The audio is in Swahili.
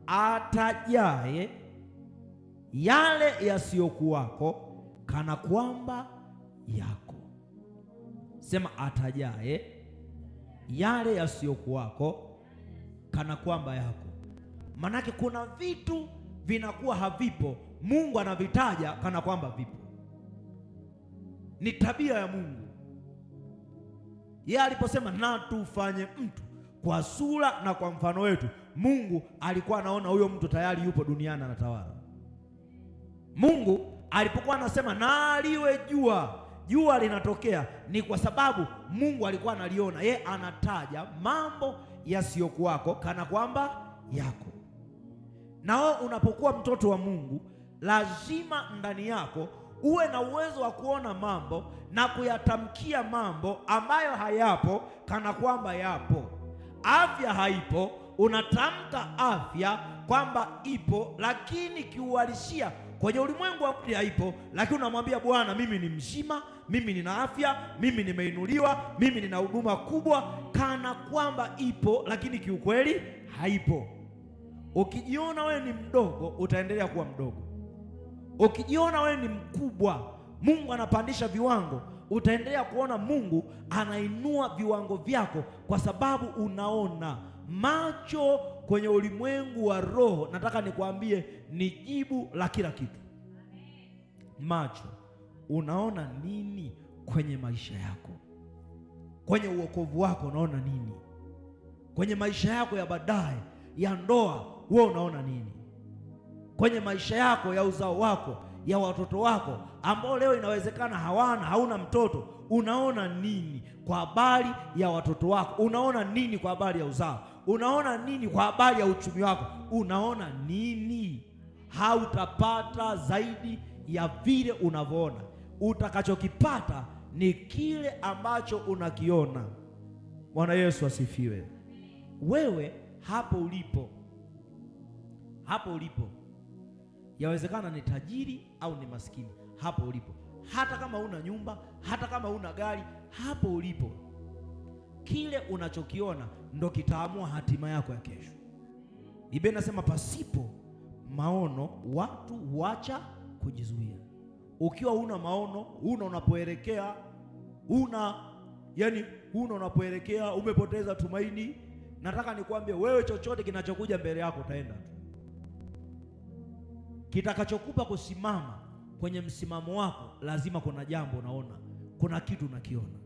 atajaye yale yasiyokuwako kana kwamba yako. Sema atajaye yale yasiyokuwako kana kwamba yako. Manake kuna vitu vinakuwa havipo, Mungu anavitaja kana kwamba vipo. Ni tabia ya Mungu. Yeye aliposema na tufanye mtu kwa sura na kwa mfano wetu, Mungu alikuwa anaona huyo mtu tayari yupo duniani anatawala. Mungu alipokuwa anasema na liwe jua, jua linatokea, ni kwa sababu Mungu alikuwa analiona. Yeye anataja mambo yasiyokuwako kana kwamba yako. Na wewe unapokuwa mtoto wa Mungu, lazima ndani yako uwe na uwezo wa kuona mambo na kuyatamkia mambo ambayo hayapo kana kwamba yapo. Afya haipo, unatamka afya kwamba ipo, lakini kiuhalisia kwenye ulimwengu wa mwili haipo, lakini unamwambia Bwana, mimi ni mzima, mimi nina afya, mimi nimeinuliwa, mimi nina huduma kubwa, kana kwamba ipo, lakini kiukweli haipo. Ukijiona wewe ni mdogo, utaendelea kuwa mdogo. Ukijiona wewe ni mkubwa, Mungu anapandisha viwango, utaendelea kuona Mungu anainua viwango vyako, kwa sababu unaona. Macho kwenye ulimwengu wa roho, nataka nikwambie, ni jibu la kila kitu. Macho, unaona nini kwenye maisha yako? Kwenye uokovu wako unaona nini? Kwenye maisha yako ya baadaye ya ndoa, wewe unaona nini? Kwenye maisha yako ya uzao wako, ya watoto wako ambao leo inawezekana hauna mtoto, unaona nini kwa habari ya watoto wako? Unaona nini kwa habari ya uzao? Unaona nini kwa habari ya uchumi wako? Unaona nini? Hautapata zaidi ya vile unavyoona. Utakachokipata ni kile ambacho unakiona. Bwana Yesu asifiwe. Wewe hapo ulipo, yawezekana ni tajiri au ni maskini. Hapo ulipo, hata kama una nyumba, hata kama una gari, hapo ulipo, kile unachokiona ndo kitaamua hatima yako ya kesho. Biblia inasema pasipo maono watu huacha kujizuia. Ukiwa una maono, unapoelekea, unapoelekea umepoteza tumaini, nataka nikwambie wewe, chochote kinachokuja mbele yako utaenda tu. Kitakachokupa kusimama kwenye msimamo wako, lazima kuna jambo unaona, kuna kitu unakiona.